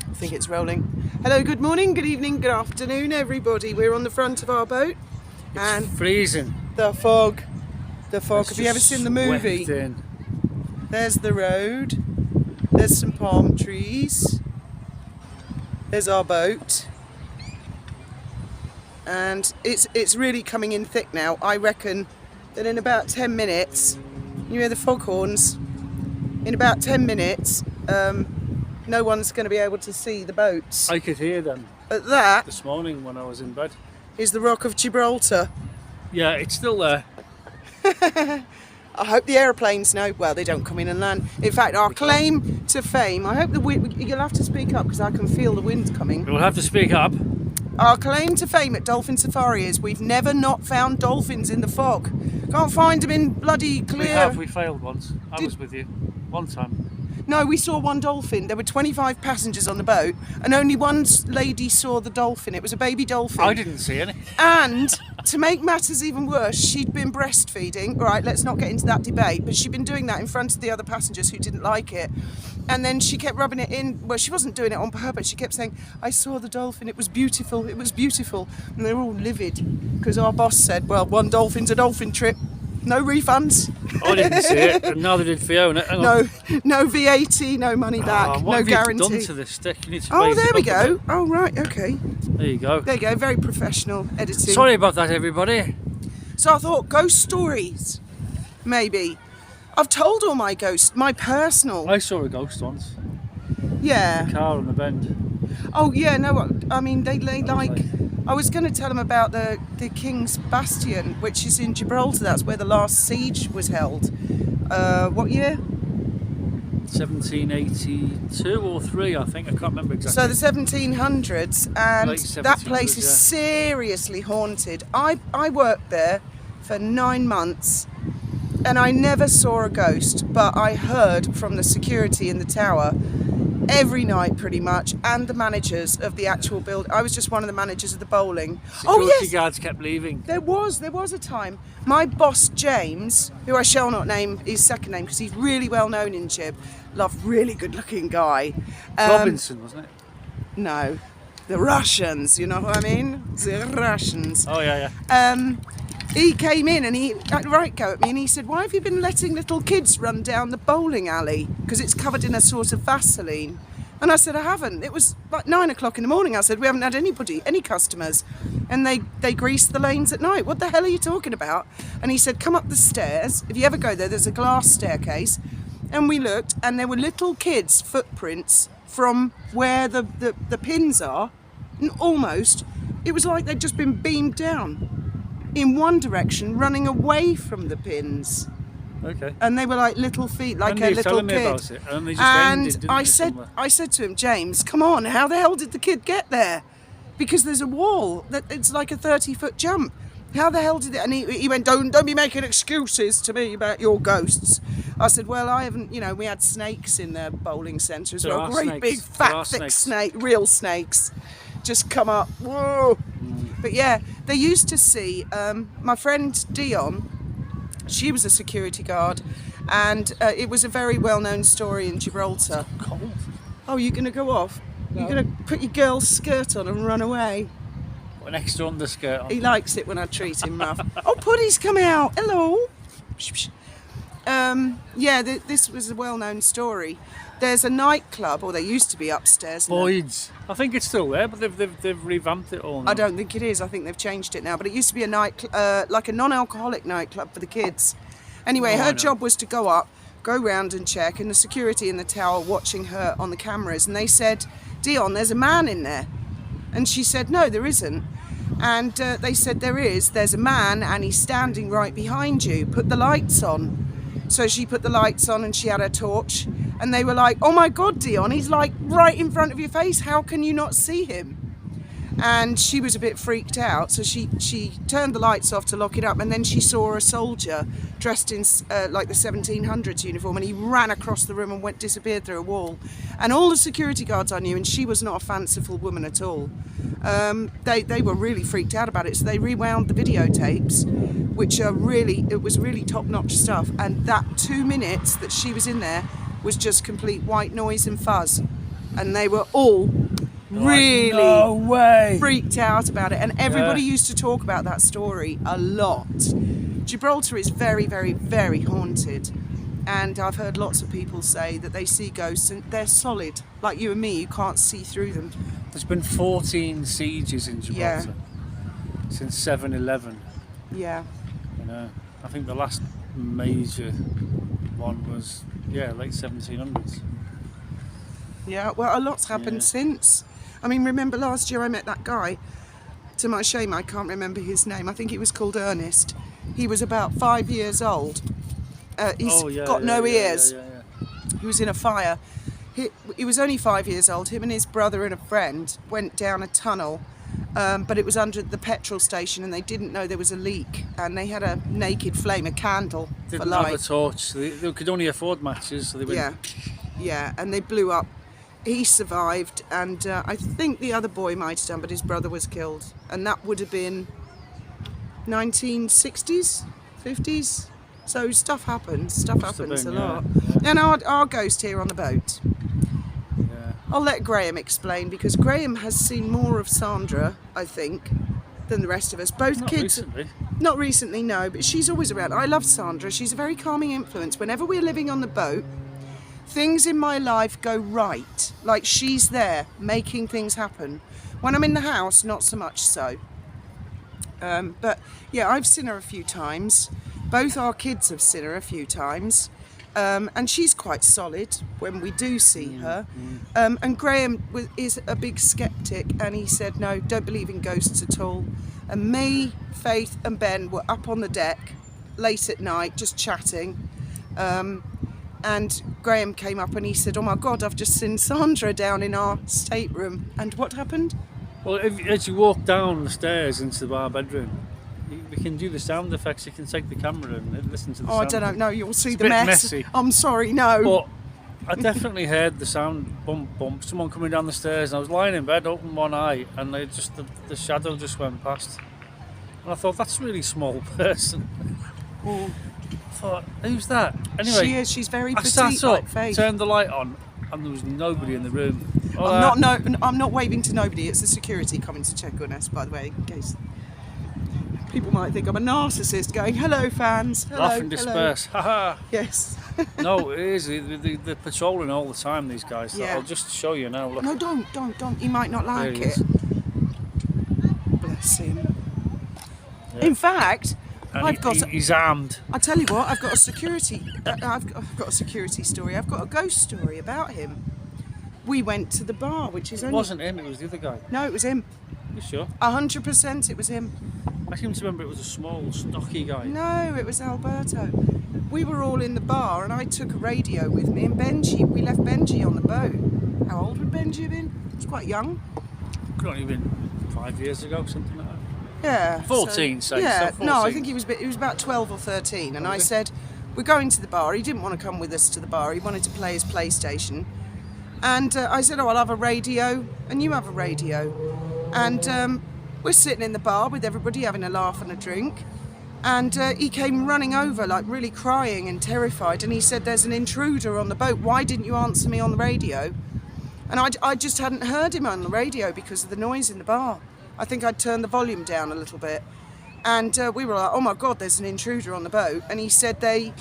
I think it's rolling. Hello, good morning, good evening, good afternoon, everybody. We're on the front of our boat. And freezing. The fog. Have you ever seen the movie? There's the road. There's some palm trees. There's our boat. And it's really coming in thick now. I reckon that in about 10 minutes, you hear the foghorns, in about 10 minutes, no one's going to be able to see the boats. I could hear them. But that this morning when I was in bed. Is the Rock of Gibraltar. Yeah, it's still there. I hope the aeroplanes know. Well, they don't come in and land. In fact, our claim to fame, I hope you'll have to speak up because I can feel the wind coming. You'll have to speak up. Our claim to fame at Dolphin Safari is we've never not found dolphins in the fog. Can't find them in bloody clear. We failed once. I was with you one time. No, we saw one dolphin. There were 25 passengers on the boat and only one lady saw the dolphin. It was a baby dolphin. I didn't see any. And to make matters even worse, she'd been breastfeeding. Right, let's not get into that debate, but she'd been doing that in front of the other passengers who didn't like it. And then she kept rubbing it in. Well, she wasn't doing it on purpose. She kept saying, I saw the dolphin. It was beautiful. It was beautiful. And they were all livid because our boss said, well, one dolphin's a dolphin trip. No refunds. I didn't see it, and neither did Fiona. No VAT, no money back, what no guarantee. What have you done to this stick? You need to oh, there we go. Oh, right, okay. There you go. There you go, very professional editing. Sorry about that, everybody. So I thought, ghost stories, maybe. I've told all my ghosts, my personal. I saw a ghost once. Yeah. A car on the bend. Oh, yeah, no, I mean, they like... I was going to tell them about the King's Bastion, which is in Gibraltar. That's where the last siege was held. What year? 1782 or 3, I think. I can't remember exactly. So the 1700s, and that place is seriously haunted. I worked there for 9 months, and I never saw a ghost, but I heard from the security in the tower every night pretty much, and the managers of the actual build. I was just one of the managers of the bowling. Security guards kept leaving. There was a time. My boss James, who I shall not name his second name because he's really well known in Gib, really good looking guy. Robinson, wasn't it? No, the Russians, you know what I mean? The Russians. Oh yeah. He came in and he had a right go at me and he said, why have you been letting little kids run down the bowling alley? Because it's covered in a sort of Vaseline. And I said, I haven't. It was like 9 o'clock in the morning. I said, we haven't had any customers. And they grease the lanes at night. What the hell are you talking about? And he said, come up the stairs. If you ever go there, there's a glass staircase. And we looked and there were little kids' footprints from where the pins are. And almost, it was like they'd just been beamed down in one direction, running away from the pins. Okay. And they were like little feet, like a little kid. And I said to him, James, come on, how the hell did the kid get there? Because there's a wall that it's like a 30-foot jump. How the hell did it? And he went, don't be making excuses to me about your ghosts. I said, well, I haven't, we had snakes in the bowling centre as well. Great big fat thick snake, real snakes, just come up. Whoa. But yeah, they used to see, my friend Dion, she was a security guard, and it was a very well-known story in Gibraltar. It's cold. Oh, you're going to go off? No. You're going to put your girl's skirt on and run away? Put an extra underskirt on. He likes it when I treat him rough. Oh, Puddy's come out. Hello. Yeah, this was a well-known story. There's a nightclub, or there used to be upstairs. Lloyd's. I think it's still there, but they've revamped it all now. I don't think it is. I think they've changed it now. But it used to be a like a non-alcoholic nightclub for the kids. Anyway, her job was to go round and check, and the security in the tower watching her on the cameras. And they said, Dion, there's a man in there. And she said, no, there isn't. And they said, there is. There's a man, and he's standing right behind you. Put the lights on. So she put the lights on and she had her torch, and they were like, oh my God, Dion, he's like right in front of your face. How can you not see him? And she was a bit freaked out. So she turned the lights off to lock it up, and then she saw a soldier dressed in like the 1700s uniform, and he ran across the room and disappeared through a wall. And all the security guards I knew, and she was not a fanciful woman at all, they were really freaked out about it. So they rewound the videotapes, which are it was really top-notch stuff. And that 2 minutes that she was in there was just complete white noise and fuzz. and they were all really no way. freaked out about it, and everybody used to talk about that story a lot. Gibraltar is very, very, very haunted, and I've heard lots of people say that they see ghosts and they're solid, like you and me, you can't see through them. There's been 14 sieges in Gibraltar since 7/11. Yeah. You know, I think the last major one was late 1700s. Yeah, well, a lot's happened since. I mean, remember last year I met that guy. To my shame, I can't remember his name. I think he was called Ernest. He was about 5 years old. He's got no ears. He was in a fire. He was only 5 years old. Him and his brother and a friend went down a tunnel, but it was under the petrol station, and they didn't know there was a leak. And they had a naked flame, a candle for light. Didn't have a torch. They could only afford matches, so they went. Yeah, and they blew up. He survived, and I think the other boy might have done, but his brother was killed. And that would have been 1960s, 50s. So stuff happens. Stuff happens a lot. And our ghost here on the boat. Yeah. I'll let Graham explain, because Graham has seen more of Sandra, I think, than the rest of us. Both kids. Recently. Not recently, no, but she's always around. I love Sandra. She's a very calming influence. Whenever we're living on the boat, things in my life go right. Like, she's there making things happen. When I'm in the house, not so much so. But yeah, I've seen her a few times. Both our kids have seen her a few times. And she's quite solid when we do see her. And Graham is a big skeptic, and he said, no, don't believe in ghosts at all. And me, Faith and Ben were up on the deck late at night just chatting. And Graham came up and he said, oh my God, I've just seen Sandra down in our stateroom. And what happened? Well, as you walk down the stairs into the bar bedroom, we can do the sound effects. You can take the camera and listen to the sound. I don't know. No, you'll see It's the a bit mess. messy. I'm sorry, no. But I definitely heard the sound bump, bump. Someone coming down the stairs, and I was lying in bed, open one eye, and the shadow just went past. And I thought, that's a really small person. I thought, who's that? Anyway, she is. She's very I petite, sat up, like Faith. turned the light on, and there was nobody in the room. I'm not waving to nobody. It's the security coming to check on us, by the way, in case people might think I'm a narcissist going, hello fans, hello, Laugh and disperse. Haha. Yes. No, it is. They're patrolling all the time, these guys. Yeah. I'll just show you now. Look. No, don't. He might not like There he it. is. Bless him. Yeah. In fact, And he's armed. I tell you what, I've got a security. I've got a security story. I've got a ghost story about him. We went to the bar, which is It only. wasn't him, it was the other guy. No, it was him. You sure? 100%, it was him. I seem to remember it was a small, stocky guy. No, it was Alberto. We were all in the bar, and I took a radio with me, and Benji. We left Benji on the boat. How old would Benji have been? He was quite young. Could only have been 5 years ago, something like that. Yeah. 14, say. Yeah. So 14. No, I think he was about 12 or 13, and I said, we're going to the bar. He didn't want to come with us to the bar. He wanted to play his PlayStation. And I said, oh, I'll have a radio, and you have a radio. And we're sitting in the bar with everybody having a laugh and a drink. And he came running over, like really crying and terrified. And he said, there's an intruder on the boat. Why didn't you answer me on the radio? And I just hadn't heard him on the radio because of the noise in the bar. I think I'd turned the volume down a little bit. And we were like, oh my God, there's an intruder on the boat. And he said they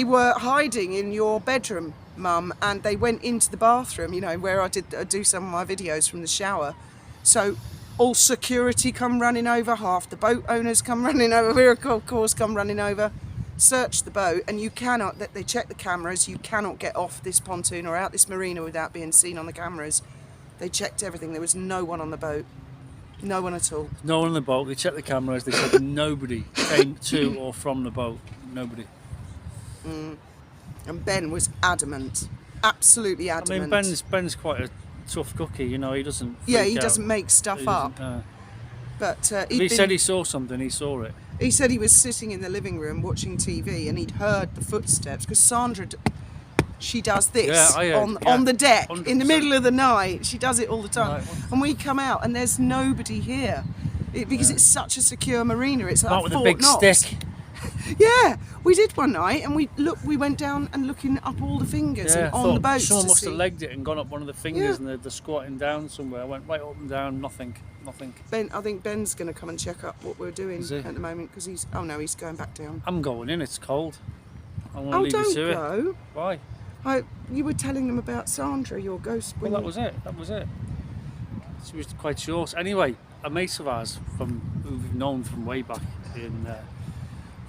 were hiding in your bedroom, Mum, and they went into the bathroom, you know, where I do some of my videos from the shower. So all security come running over, half the boat owners come running over, we of course come running over, search the boat, and you cannot, they check the cameras, you cannot get off this pontoon or out this marina without being seen on the cameras. They checked everything, there was no one on the boat. No one at all. No one on the boat. They checked the cameras. They said nobody came to or from the boat. Nobody. And Ben was adamant, absolutely adamant. I mean, Ben's quite a tough cookie. You know, he doesn't. Yeah, he freak out. doesn't make stuff up. But if he said he saw something, he saw it. He said he was sitting in the living room watching TV and he'd heard the footsteps because Sandra, she does this on the deck 100%. in the middle of the night. She does it all the time. Right. And we come out and there's nobody here because it's such a secure marina. It's like Out with a Fort big Knox. stick. Yeah, we did one night, and we went down and looking up all the fingers Yeah, and I on the thought boats. someone to must see. have legged it and gone up one of the fingers, Yeah. and they're squatting down somewhere. I went right up and down, nothing. I think Ben's going to come and check up what we're doing Is he? at the moment because he's going back down. I'm going in. It's cold. I want to Oh, leave you don't to it. go. Why? You were telling them about Sandra, your ghost. Well, that was it. She was quite short. Anyway, a mate of ours who we've known from way back in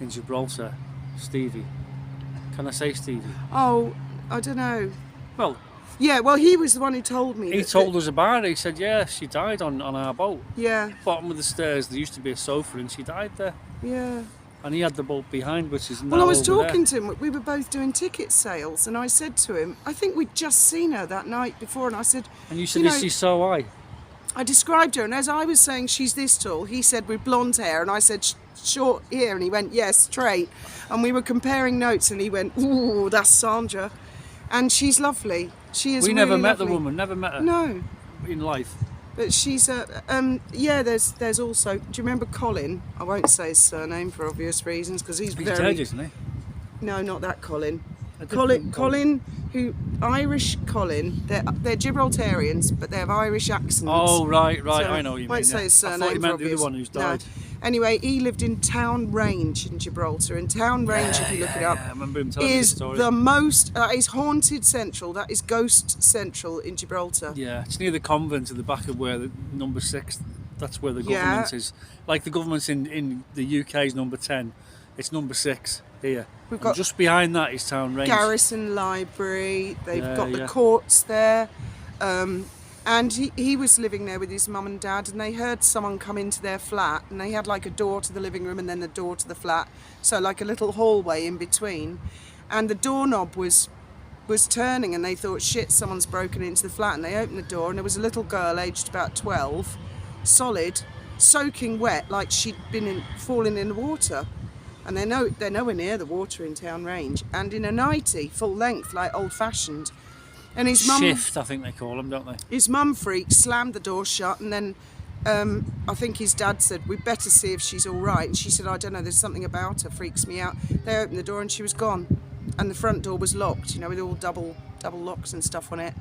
Gibraltar, Stevie. Can I say Stevie? Oh, I don't know. Well, yeah. Well, he was the one who told me. he told us about it. He said, yeah, she died on our boat. Yeah. Bottom of the stairs, there used to be a sofa, and she died there. Yeah. And he had the boat behind, which is now Well, I was over talking there. to him. We were both doing ticket sales, and I said to him, I think we'd just seen her that night before, and I said, And you said, you is know, she so high? I described her, and as I was saying she's this tall, he said with blonde hair, and I said short hair, and he went, yes, straight. And we were comparing notes, and he went, ooh, that's Sandra. And she's lovely. She is. We really never met lovely. the woman, never met her. No. In life. But she's there's also, do you remember Colin? I won't say his surname for obvious reasons because he's very dead, isn't he? No, not that Colin. A different Colin, Irish Colin. They're Gibraltarians, but they have Irish accents. Oh, right, So, I know what you mean. won't say Yeah. his surname. I thought you meant for the other obvious- one who's No. died. Anyway, he lived in Town Range in Gibraltar, and Town Range, if you look it up, I remember him telling me the is story. the most. That is haunted central. That is ghost central in Gibraltar. Yeah, it's near the convent at the back of where the number 6. That's where the government is. Like the government's in the UK's number 10. It's number 6 here. We've And got just behind that is Town Range. Garrison Library. They've Yeah, got the yeah. courts there. And he was living there with his mum and dad, and they heard someone come into their flat, and they had like a door to the living room and then the door to the flat, so like a little hallway in between, and the doorknob was turning, and they thought, shit, someone's broken into the flat, and they opened the door, and there was a little girl aged about 12, solid, soaking wet, like she'd been falling in the water. And they're nowhere near the water in Town Range, and in a nightie, full length, like old fashioned. And his mum, Shift, I think they call them, don't they? his mum freaked, slammed the door shut, and then I think his dad said, we'd better see if she's all right. And she said, I don't know, there's something about her, freaks me out. They opened the door and she was gone. And the front door was locked, with all double locks and stuff on it.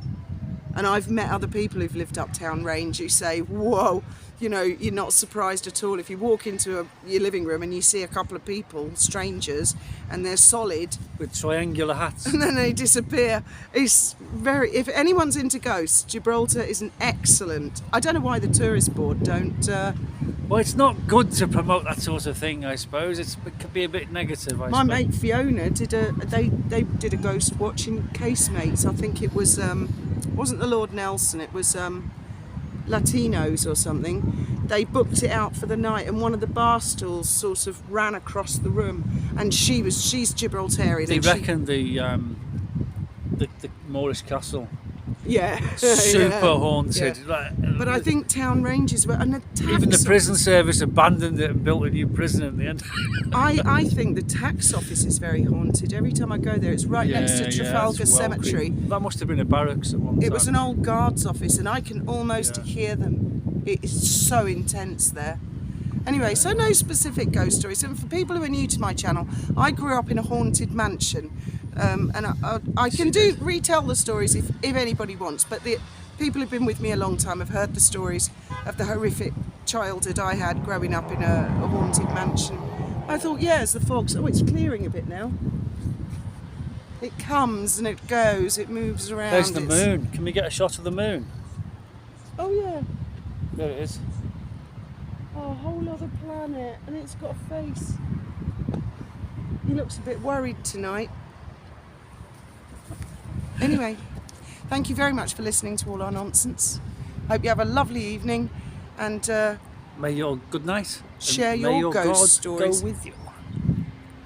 And I've met other people who've lived up Town Range who say, whoa, you're not surprised at all if you walk into your living room and you see a couple of people, strangers, and they're solid, With triangular hats. and then they disappear. If anyone's into ghosts, Gibraltar is an excellent. I don't know why the tourist board don't. Well, it's not good to promote that sort of thing, I suppose. It could be a bit negative, I My suppose. mate Fiona did they did a ghost watching Casemates. I think it was wasn't the Lord Nelson, it was Latinos or something. They booked it out for the night, and one of the bar stools sort of ran across the room, and she's Gibraltarian. They and she- reckon the Moorish castle yeah, super yeah, haunted. yeah. Like, But I think Town Range is and the tax. even the prison service abandoned it and built a new prison at the end. I think the tax office is very haunted. Every time I go there, it's right next to Trafalgar it's well Cemetery. creepy. That must have been a barracks at one time. It was an old guard's office, and I can almost Yeah. hear them. It is so intense there. Anyway, so no specific ghost stories. And for people who are new to my channel, I grew up in a haunted mansion, and I can retell the stories if anybody wants. But the people who've been with me a long time have heard the stories of the horrific childhood I had growing up in a haunted mansion. I thought, yeah, as the fogs. Oh, it's clearing a bit now. It comes and it goes. It moves around. There's the It's- moon. Can we get a shot of the moon? Oh yeah. There it is. Oh, a whole other planet, and it's got a face. He looks a bit worried tonight. Anyway, thank you very much for listening to all our nonsense. Hope you have a lovely evening, and May your good night. Share and your may your ghost God stories. go with you.